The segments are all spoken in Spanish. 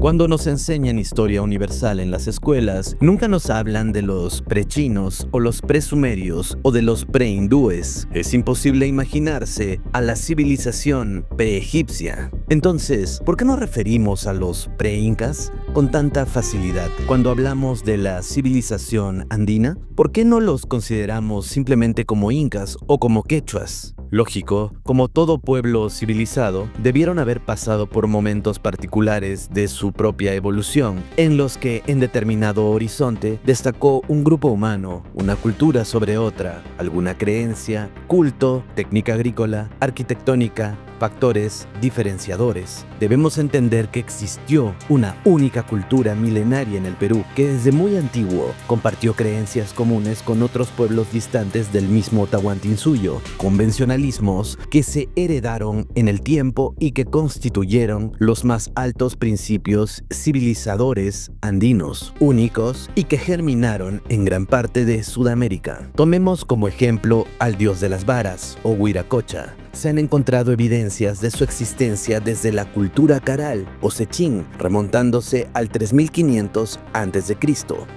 Cuando nos enseñan historia universal en las escuelas, nunca nos hablan de los prechinos o los presumerios o de los prehindúes. Es imposible imaginarse a la civilización preegipcia. Entonces, ¿por qué nos referimos a los preincas con tanta facilidad cuando hablamos de la civilización andina? ¿Por qué no los consideramos simplemente como incas o como quechuas? Lógico, como todo pueblo civilizado, debieron haber pasado por momentos particulares de su propia evolución, en los que en determinado horizonte destacó un grupo humano, una cultura sobre otra, alguna creencia, culto, técnica agrícola, arquitectónica, factores diferenciadores. Debemos entender que existió una única cultura milenaria en el Perú que desde muy antiguo compartió creencias comunes con otros pueblos distantes del mismo Tahuantinsuyo, convencionalismos que se heredaron en el tiempo y que constituyeron los más altos principios civilizadores andinos, únicos y que germinaron en gran parte de Sudamérica. Tomemos como ejemplo al dios de las varas o Huiracocha. Se han encontrado evidencias de su existencia desde la cultura caral o sechín, remontándose al 3500 a.C.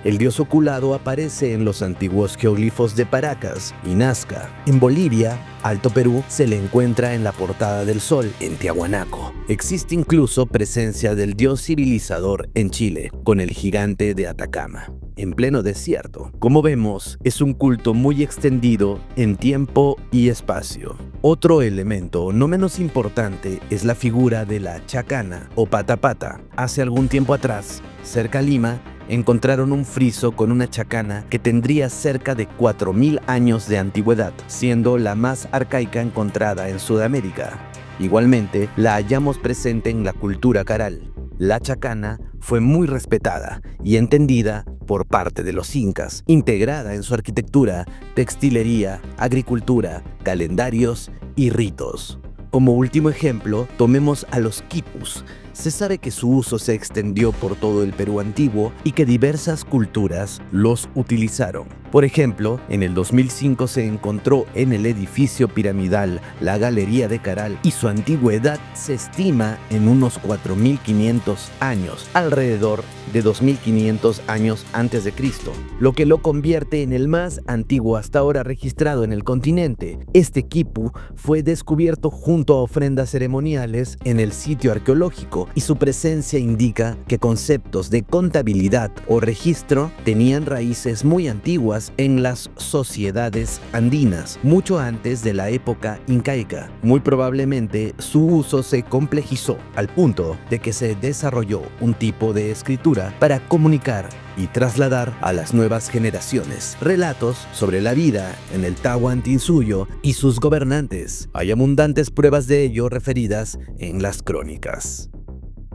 El dios oculado aparece en los antiguos geoglifos de Paracas y Nazca. En Bolivia, Alto Perú, se le encuentra en la Portada del Sol, en Tiahuanaco. Existe incluso presencia del dios civilizador en Chile, con el gigante de Atacama, en pleno desierto. Como vemos, es un culto muy extendido en tiempo y espacio. Otro elemento no menos importante es la figura de la chacana o patapata. Hace algún tiempo atrás, cerca a Lima, encontraron un friso con una chacana que tendría cerca de 4000 años de antigüedad, siendo la más arcaica encontrada en Sudamérica. Igualmente, la hallamos presente en la cultura caral. La chacana fue muy respetada y entendida por parte de los incas, integrada en su arquitectura, textilería, agricultura, calendarios y ritos. Como último ejemplo, tomemos a los quipus. Se sabe que su uso se extendió por todo el Perú antiguo y que diversas culturas los utilizaron. Por ejemplo, en el 2005 se encontró en el edificio piramidal la Galería de Caral y su antigüedad se estima en unos 4500 años, alrededor de 2500 años antes de Cristo, lo que lo convierte en el más antiguo hasta ahora registrado en el continente. Este quipu fue descubierto junto a ofrendas ceremoniales en el sitio arqueológico y su presencia indica que conceptos de contabilidad o registro tenían raíces muy antiguas en las sociedades andinas, mucho antes de la época incaica. Muy probablemente su uso se complejizó al punto de que se desarrolló un tipo de escritura para comunicar y trasladar a las nuevas generaciones relatos sobre la vida en el Tahuantinsuyo y sus gobernantes. Hay abundantes pruebas de ello referidas en las crónicas.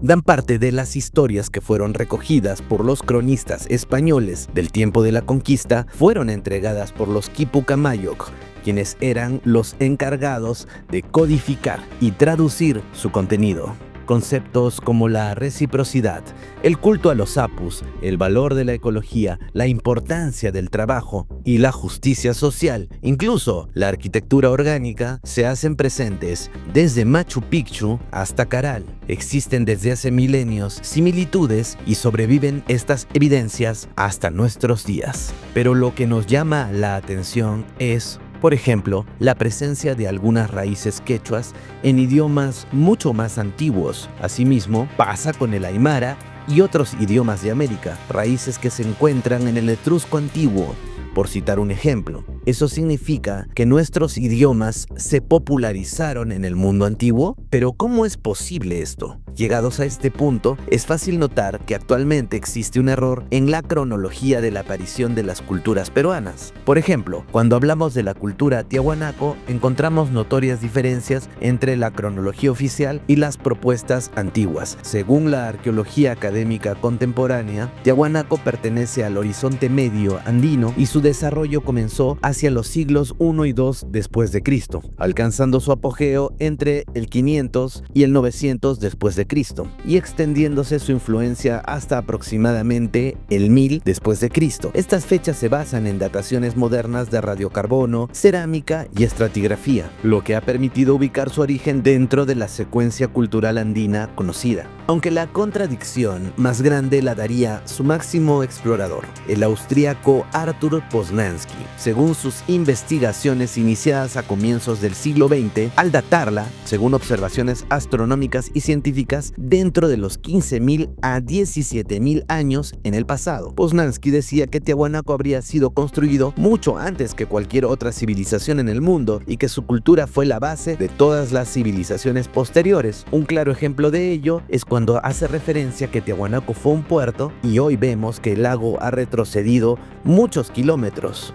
Dan parte de las historias que fueron recogidas por los cronistas españoles del tiempo de la conquista fueron entregadas por los Quipu Camayoc, quienes eran los encargados de codificar y traducir su contenido. Conceptos como la reciprocidad, el culto a los apus, el valor de la ecología, la importancia del trabajo y la justicia social, incluso la arquitectura orgánica, se hacen presentes desde Machu Picchu hasta Caral. Existen desde hace milenios similitudes y sobreviven estas evidencias hasta nuestros días. Pero lo que nos llama la atención es, por ejemplo, la presencia de algunas raíces quechuas en idiomas mucho más antiguos. Asimismo, pasa con el aymara y otros idiomas de América, raíces que se encuentran en el etrusco antiguo. Por citar un ejemplo, ¿Eso significa que nuestros idiomas se popularizaron en el mundo antiguo? Pero ¿cómo es posible esto? Llegados a este punto, es fácil notar que actualmente existe un error en la cronología de la aparición de las culturas peruanas. Por ejemplo, cuando hablamos de la cultura tiahuanaco, encontramos notorias diferencias entre la cronología oficial y las propuestas antiguas. Según la arqueología académica contemporánea, Tiahuanaco pertenece al horizonte medio andino y su desarrollo comenzó hacia los siglos I y II después de Cristo, alcanzando su apogeo entre el 500 y el 900 después de Cristo y extendiéndose su influencia hasta aproximadamente el 1000 después de Cristo. Estas fechas se basan en dataciones modernas de radiocarbono, cerámica y estratigrafía, lo que ha permitido ubicar su origen dentro de la secuencia cultural andina conocida. Aunque la contradicción más grande la daría su máximo explorador, el austríaco Arthur Poznański. Según sus investigaciones iniciadas a comienzos del siglo XX, al datarla, según observaciones astronómicas y científicas, dentro de los 15.000 a 17.000 años en el pasado. Poznański decía que Tiahuanaco habría sido construido mucho antes que cualquier otra civilización en el mundo y que su cultura fue la base de todas las civilizaciones posteriores. Un claro ejemplo de ello es cuando hace referencia a que Tiahuanaco fue un puerto y hoy vemos que el lago ha retrocedido muchos kilómetros.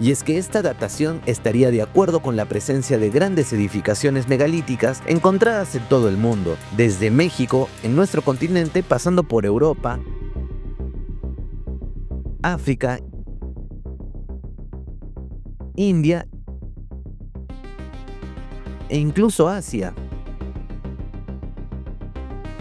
Y es que esta datación estaría de acuerdo con la presencia de grandes edificaciones megalíticas encontradas en todo el mundo, desde México, en nuestro continente, pasando por Europa, África, India e incluso Asia.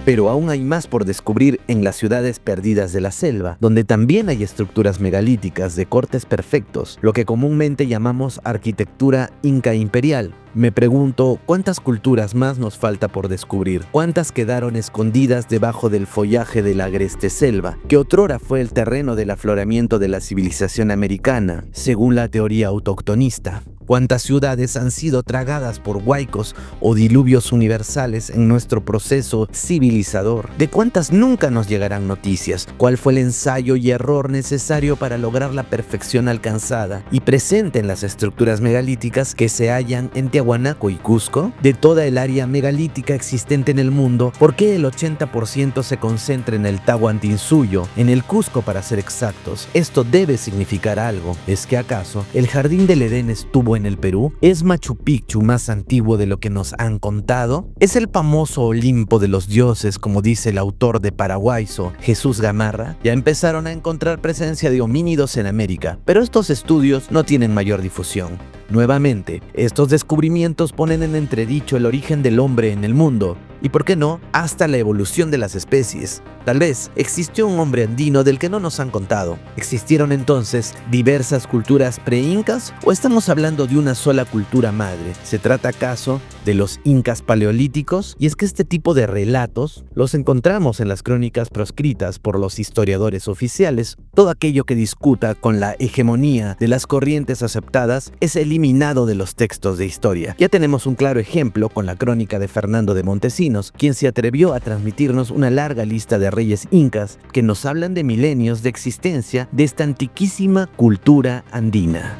Pero aún hay más por descubrir en las ciudades perdidas de la selva, donde también hay estructuras megalíticas de cortes perfectos, lo que comúnmente llamamos arquitectura inca imperial. Me pregunto, ¿cuántas culturas más nos falta por descubrir? ¿Cuántas quedaron escondidas debajo del follaje de la agreste selva, que otrora fue el terreno del afloramiento de la civilización americana, según la teoría autoctonista? ¿Cuántas ciudades han sido tragadas por huaicos o diluvios universales en nuestro proceso civilizador? ¿De cuántas nunca nos llegarán noticias? ¿Cuál fue el ensayo y error necesario para lograr la perfección alcanzada y presente en las estructuras megalíticas que se hallan en Tiahuanaco y Cusco? De toda el área megalítica existente en el mundo, ¿por qué el 80% se concentra en el Tahuantinsuyo, en el Cusco para ser exactos? Esto debe significar algo. ¿Es que acaso el Jardín del Edén estuvo en el Perú? ¿Es Machu Picchu más antiguo de lo que nos han contado? ¿Es el famoso Olimpo de los dioses, como dice el autor de Paraguayso, Jesús Gamarra? Ya empezaron a encontrar presencia de homínidos en América, pero estos estudios no tienen mayor difusión. Nuevamente, estos descubrimientos ponen en entredicho el origen del hombre en el mundo, y por qué no, hasta la evolución de las especies. Tal vez existió un hombre andino del que no nos han contado. ¿Existieron entonces diversas culturas pre-incas o estamos hablando de una sola cultura madre? ¿Se trata acaso de los incas paleolíticos? Y es que este tipo de relatos los encontramos en las crónicas proscritas por los historiadores oficiales. Todo aquello que discuta con la hegemonía de las corrientes aceptadas es eliminado de los textos de historia. Ya tenemos un claro ejemplo con la crónica de Fernando de Montesinos, quien se atrevió a transmitirnos una larga lista de reyes incas que nos hablan de milenios de existencia de esta antiquísima cultura andina.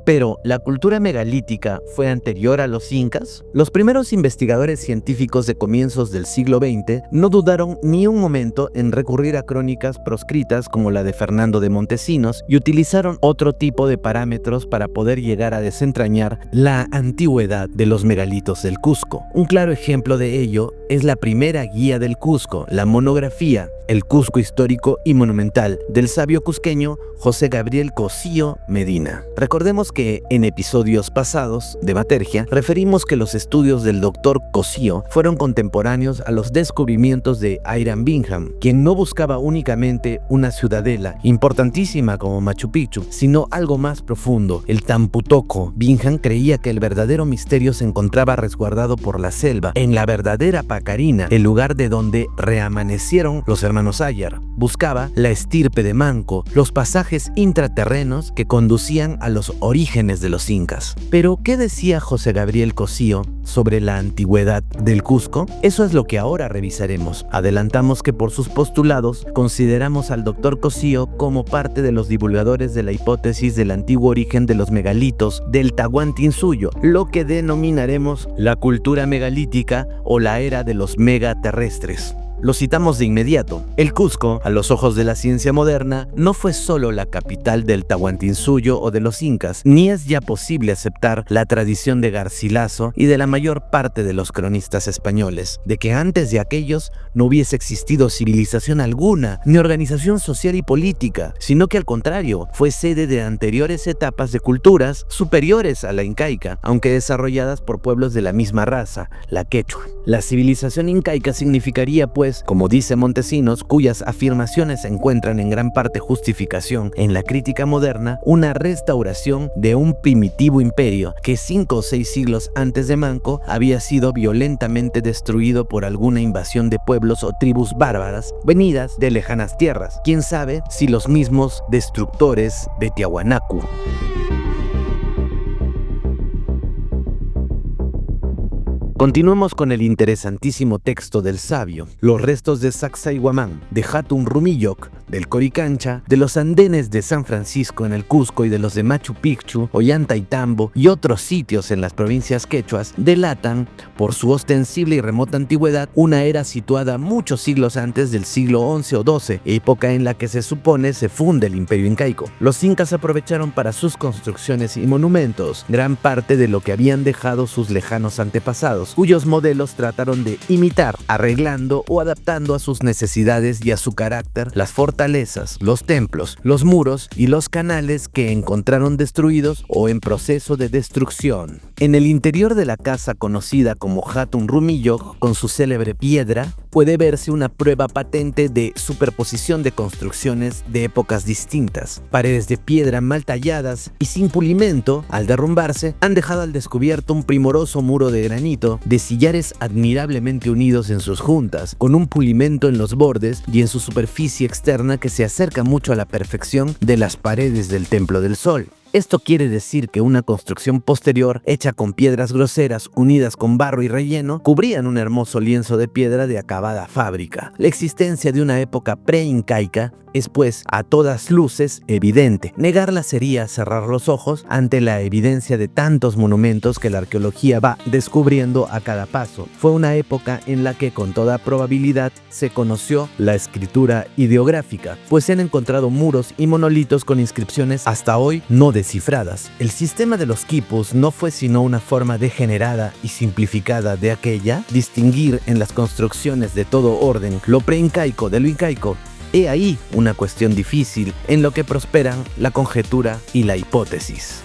Pero, ¿la cultura megalítica fue anterior a los incas? Los primeros investigadores científicos de comienzos del siglo XX no dudaron ni un momento en recurrir a crónicas proscritas como la de Fernando de Montesinos y utilizaron otro tipo de parámetros para poder llegar a desentrañar la antigüedad de los megalitos del Cusco. Un claro ejemplo de ello es la primera guía del Cusco, la monografía El Cusco histórico y monumental del sabio cusqueño José Gabriel Cosío Medina. Recordemos que en episodios pasados de Matergia referimos que los estudios del doctor Cosío fueron contemporáneos a los descubrimientos de Hiram Bingham, quien no buscaba únicamente una ciudadela importantísima como Machu Picchu, sino algo más profundo, el Tamputoco. Bingham creía que el verdadero misterio se encontraba resguardado por la selva, en la verdadera Pacarina, el lugar de donde reamanecieron los hermanos hermanos Ayar. Buscaba la estirpe de Manco, los pasajes intraterrenos que conducían a los orígenes de los incas. Pero, ¿qué decía José Gabriel Cosío sobre la antigüedad del Cusco? Eso es lo que ahora revisaremos. Adelantamos que por sus postulados consideramos al Dr. Cosío como parte de los divulgadores de la hipótesis del antiguo origen de los megalitos del Tahuantinsuyo, lo que denominaremos la cultura megalítica o la era de los megaterrestres. Lo citamos de inmediato. El Cusco, a los ojos de la ciencia moderna, no fue solo la capital del Tahuantinsuyo o de los incas, ni es ya posible aceptar la tradición de Garcilaso y de la mayor parte de los cronistas españoles, de que antes de aquellos no hubiese existido civilización alguna, ni organización social y política, sino que al contrario, fue sede de anteriores etapas de culturas superiores a la incaica, aunque desarrolladas por pueblos de la misma raza, la quechua. La civilización incaica significaría, pues, como dice Montesinos, cuyas afirmaciones encuentran en gran parte justificación en la crítica moderna, una restauración de un primitivo imperio que 5 o 6 siglos antes de Manco había sido violentamente destruido por alguna invasión de pueblos o tribus bárbaras venidas de lejanas tierras. Quién sabe si los mismos destructores de Tiahuanacu. Continuemos con el interesantísimo texto del sabio. Los restos de Sacsayhuamán, de Hatun Rumiyok, del Coricancha, de los andenes de San Francisco en el Cusco y de los de Machu Picchu, Ollantaytambo y otros sitios en las provincias quechuas delatan, por su ostensible y remota antigüedad, una era situada muchos siglos antes del siglo XI o XII, época en la que se supone se funde el imperio incaico. Los incas aprovecharon para sus construcciones y monumentos gran parte de lo que habían dejado sus lejanos antepasados, cuyos modelos trataron de imitar, arreglando o adaptando a sus necesidades y a su carácter las fortalezas, los templos, los muros y los canales que encontraron destruidos o en proceso de destrucción. En el interior de la casa conocida como Hatun Rumiyok, con su célebre piedra, puede verse una prueba patente de superposición de construcciones de épocas distintas. Paredes de piedra mal talladas y sin pulimento, al derrumbarse, han dejado al descubierto un primoroso muro de granito de sillares admirablemente unidos en sus juntas, con un pulimento en los bordes y en su superficie externa que se acerca mucho a la perfección de las paredes del Templo del Sol. Esto quiere decir que una construcción posterior, hecha con piedras groseras unidas con barro y relleno, cubrían un hermoso lienzo de piedra de acabada fábrica. La existencia de una época pre-incaica es, pues, a todas luces evidente. Negarla sería cerrar los ojos ante la evidencia de tantos monumentos que la arqueología va descubriendo a cada paso. Fue una época en la que con toda probabilidad se conoció la escritura ideográfica, pues se han encontrado muros y monolitos con inscripciones hasta hoy no descifradas. El sistema de los quipus no fue sino una forma degenerada y simplificada de aquella, distinguir en las construcciones de todo orden lo preincaico de lo incaico. He ahí una cuestión difícil en lo que prosperan la conjetura y la hipótesis.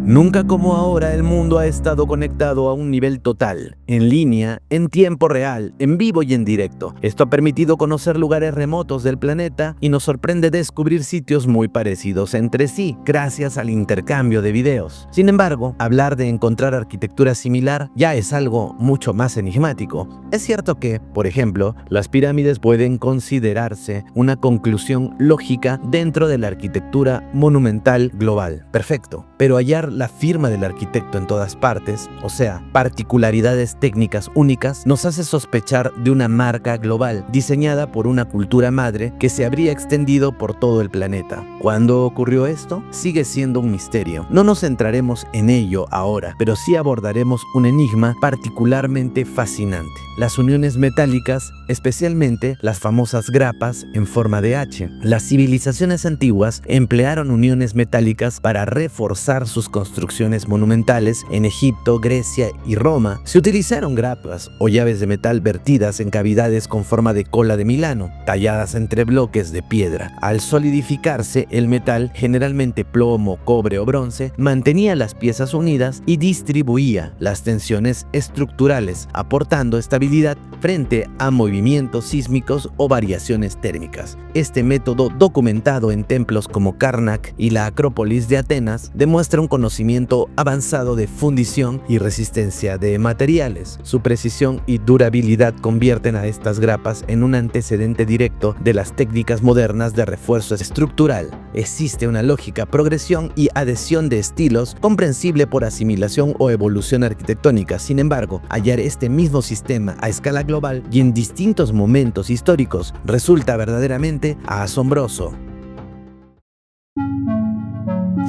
Nunca como ahora el mundo ha estado conectado a un nivel total, en línea, en tiempo real, en vivo y en directo. Esto ha permitido conocer lugares remotos del planeta y nos sorprende descubrir sitios muy parecidos entre sí, gracias al intercambio de videos. Sin embargo, hablar de encontrar arquitectura similar ya es algo mucho más enigmático. Es cierto que, por ejemplo, las pirámides pueden considerarse una conclusión lógica dentro de la arquitectura monumental global. Perfecto. Pero hallar la firma del arquitecto en todas partes, o sea, particularidades técnicas únicas, nos hace sospechar de una marca global, diseñada por una cultura madre que se habría extendido por todo el planeta. ¿Cuándo ocurrió esto? Sigue siendo un misterio. No nos centraremos en ello ahora, pero sí abordaremos un enigma particularmente fascinante: las uniones metálicas, especialmente las famosas grapas en forma de H. Las civilizaciones antiguas emplearon uniones metálicas para reforzar sus construcciones monumentales. En Egipto, Grecia y Roma se utilizaron grapas o llaves de metal vertidas en cavidades con forma de cola de Milano, talladas entre bloques de piedra. Al solidificarse, el metal, generalmente plomo, cobre o bronce, mantenía las piezas unidas y distribuía las tensiones estructurales, aportando estabilidad frente a movimientos sísmicos o variaciones térmicas. Este método, documentado en templos como Karnak y la Acrópolis de Atenas, demuestra un conocimiento conocimiento avanzado de fundición y resistencia de materiales. Su precisión y durabilidad convierten a estas grapas en un antecedente directo de las técnicas modernas de refuerzo estructural. Existe una lógica progresión y adhesión de estilos comprensible por asimilación o evolución arquitectónica. Sin embargo, hallar este mismo sistema a escala global y en distintos momentos históricos resulta verdaderamente asombroso.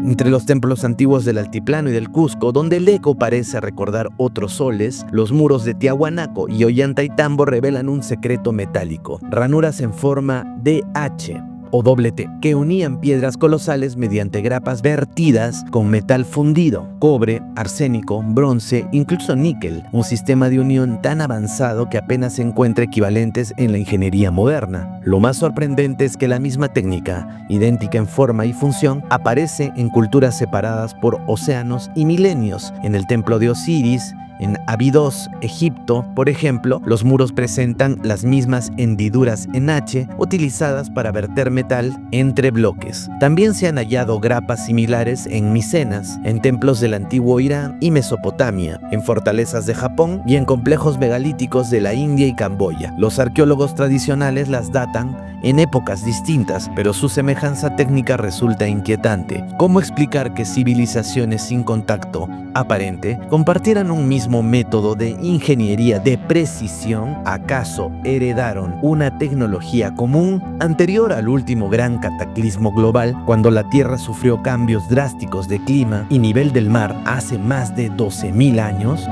Entre los templos antiguos del Altiplano y del Cusco, donde el eco parece recordar otros soles, los muros de Tiahuanaco y Ollantaytambo revelan un secreto metálico: ranuras en forma de H o doble T, que unían piedras colosales mediante grapas vertidas con metal fundido, cobre, arsénico, bronce, incluso níquel, un sistema de unión tan avanzado que apenas se encuentra equivalentes en la ingeniería moderna. Lo más sorprendente es que la misma técnica, idéntica en forma y función, aparece en culturas separadas por océanos y milenios. En el templo de Osiris, en Abidos, Egipto, por ejemplo, los muros presentan las mismas hendiduras en H utilizadas para verter metal entre bloques. También se han hallado grapas similares en Micenas, en templos del antiguo Irán y Mesopotamia, en fortalezas de Japón y en complejos megalíticos de la India y Camboya. Los arqueólogos tradicionales las datan en épocas distintas, pero su semejanza técnica resulta inquietante. ¿Cómo explicar que civilizaciones sin contacto aparente compartieran un mismo método de ingeniería de precisión? ¿Acaso heredaron una tecnología común anterior al último gran cataclismo global, cuando la Tierra sufrió cambios drásticos de clima y nivel del mar hace más de 12.000 años?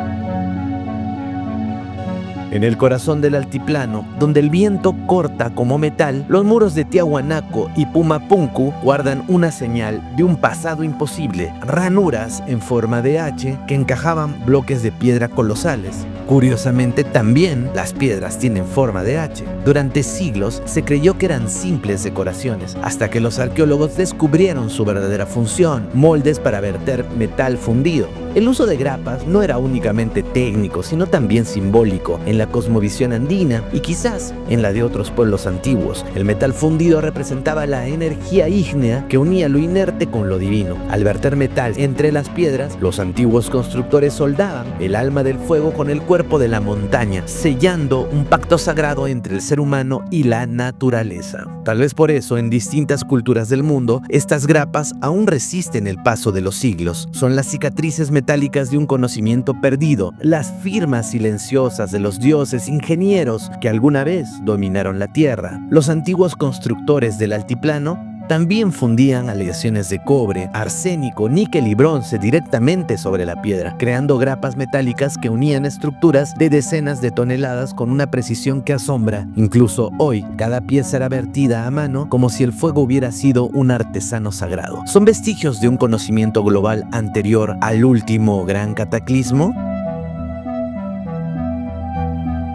En el corazón del altiplano, donde el viento corta como metal, los muros de Tiahuanaco y Pumapunku guardan una señal de un pasado imposible: ranuras en forma de H que encajaban bloques de piedra colosales. Curiosamente, también las piedras tienen forma de H. Durante siglos se creyó que eran simples decoraciones, hasta que los arqueólogos descubrieron su verdadera función: moldes para verter metal fundido. El uso de grapas no era únicamente técnico, sino también simbólico en la cosmovisión andina y quizás en la de otros pueblos antiguos. El metal fundido representaba la energía ígnea que unía lo inerte con lo divino. Al verter metal entre las piedras, los antiguos constructores soldaban el alma del fuego con el cuerpo de la montaña, sellando un pacto sagrado entre el ser humano y la naturaleza. Tal vez por eso, en distintas culturas del mundo, estas grapas aún resisten el paso de los siglos. Son las cicatrices metálicas de un conocimiento perdido, las firmas silenciosas de los dioses ingenieros que alguna vez dominaron la tierra. Los antiguos constructores del altiplano también fundían aleaciones de cobre, arsénico, níquel y bronce directamente sobre la piedra, creando grapas metálicas que unían estructuras de decenas de toneladas con una precisión que asombra. Incluso hoy, cada pieza era vertida a mano como si el fuego hubiera sido un artesano sagrado. ¿Son vestigios de un conocimiento global anterior al último gran cataclismo?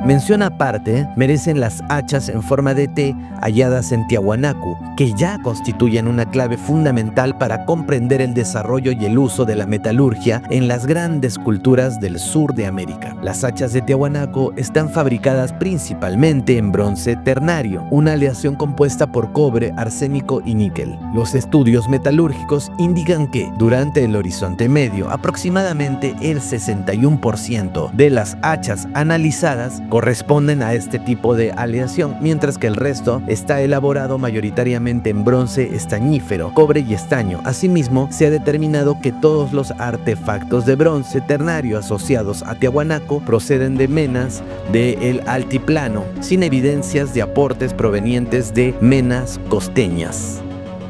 Mención aparte merecen las hachas en forma de T halladas en Tiahuanaco, que ya constituyen una clave fundamental para comprender el desarrollo y el uso de la metalurgia en las grandes culturas del sur de América. Las hachas de Tiahuanaco están fabricadas principalmente en bronce ternario, una aleación compuesta por cobre, arsénico y níquel. Los estudios metalúrgicos indican que durante el Horizonte Medio, aproximadamente el 61% de las hachas analizadas corresponden a este tipo de aleación, mientras que el resto está elaborado mayoritariamente en bronce estañífero, cobre y estaño. Asimismo, se ha determinado que todos los artefactos de bronce ternario asociados a Tiahuanaco proceden de menas del altiplano, sin evidencias de aportes provenientes de menas costeñas.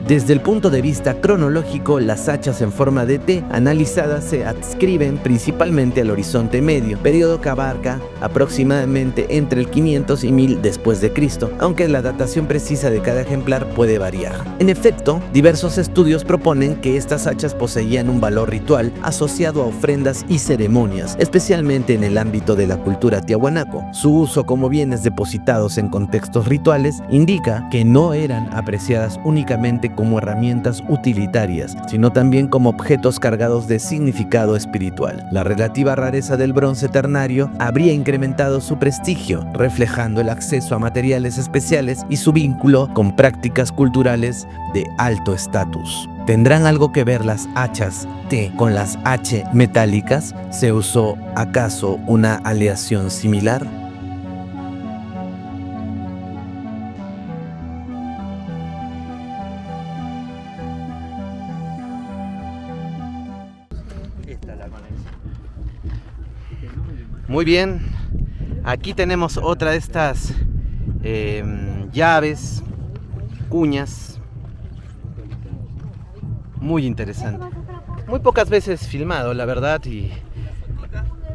Desde el punto de vista cronológico, las hachas en forma de T analizadas se adscriben principalmente al Horizonte Medio, periodo que abarca aproximadamente entre el 500 y 1000 después de Cristo, aunque la datación precisa de cada ejemplar puede variar. En efecto, diversos estudios proponen que estas hachas poseían un valor ritual asociado a ofrendas y ceremonias, especialmente en el ámbito de la cultura tiahuanaco. Su uso como bienes depositados en contextos rituales indica que no eran apreciadas únicamente como herramientas utilitarias, sino también como objetos cargados de significado espiritual. La relativa rareza del bronce ternario habría incrementado incrementado su prestigio, reflejando el acceso a materiales especiales y su vínculo con prácticas culturales de alto estatus. ¿Tendrán algo que ver las hachas T con las H metálicas? ¿Se usó acaso una aleación similar? Muy bien, aquí tenemos otra de estas llaves, cuñas, muy interesante. Muy pocas veces filmado, la verdad, y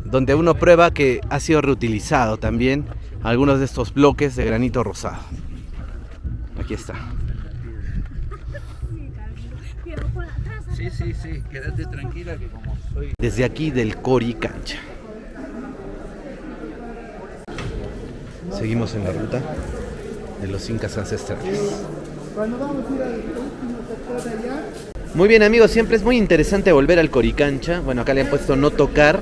donde uno prueba que ha sido reutilizado también algunos de estos bloques de granito rosado. Aquí está. Sí, quédate tranquila que como soy... Desde aquí del Coricancha. Seguimos en la ruta de los incas ancestrales. Muy bien, amigos, siempre es muy interesante volver al Coricancha. Bueno, acá le han puesto no tocar,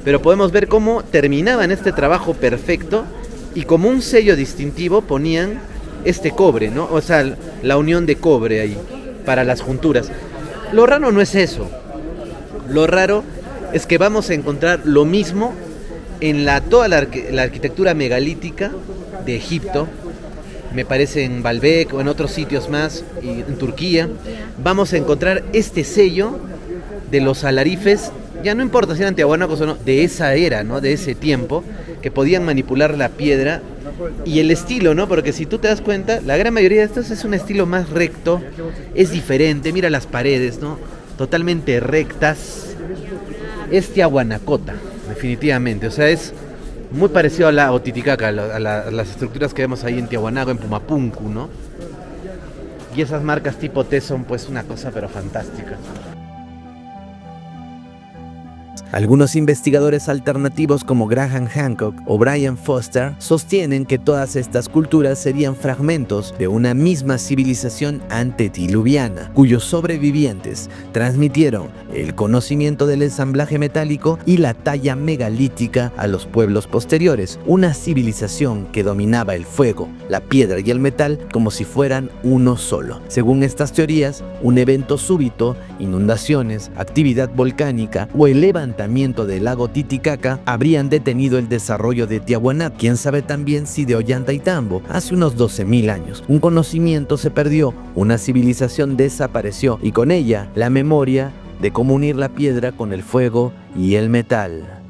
pero podemos ver cómo terminaban este trabajo perfecto y como un sello distintivo ponían este cobre, ¿no? O sea, la unión de cobre ahí para las junturas. Lo raro no es eso. Lo raro es que vamos a encontrar lo mismo en toda la arquitectura megalítica de Egipto, me parece en Baalbek o en otros sitios más, y en Turquía, vamos a encontrar este sello de los alarifes, ya no importa si eran tiahuanacos o no, de esa era, ¿no? De ese tiempo, que podían manipular la piedra y el estilo, ¿no? Porque si tú te das cuenta, la gran mayoría de estos es un estilo más recto, es diferente, mira las paredes, ¿no? Totalmente rectas, es tiahuanacota. Definitivamente, o sea, es muy parecido a la Titicaca, a las estructuras que vemos ahí en Tiahuanaco, en Pumapunku, ¿no? Y esas marcas tipo T son pues una cosa pero fantástica. Algunos investigadores alternativos como Graham Hancock o Brian Foster sostienen que todas estas culturas serían fragmentos de una misma civilización antediluviana, cuyos sobrevivientes transmitieron el conocimiento del ensamblaje metálico y la talla megalítica a los pueblos posteriores, una civilización que dominaba el fuego, la piedra y el metal como si fueran uno solo. Según estas teorías, un evento súbito, inundaciones, actividad volcánica o el levantamiento del lago Titicaca habrían detenido el desarrollo de Tiahuanaco. Quién sabe también si de Ollantaytambo, hace unos 12.000 años, un conocimiento se perdió, una civilización desapareció y con ella la memoria de cómo unir la piedra con el fuego y el metal.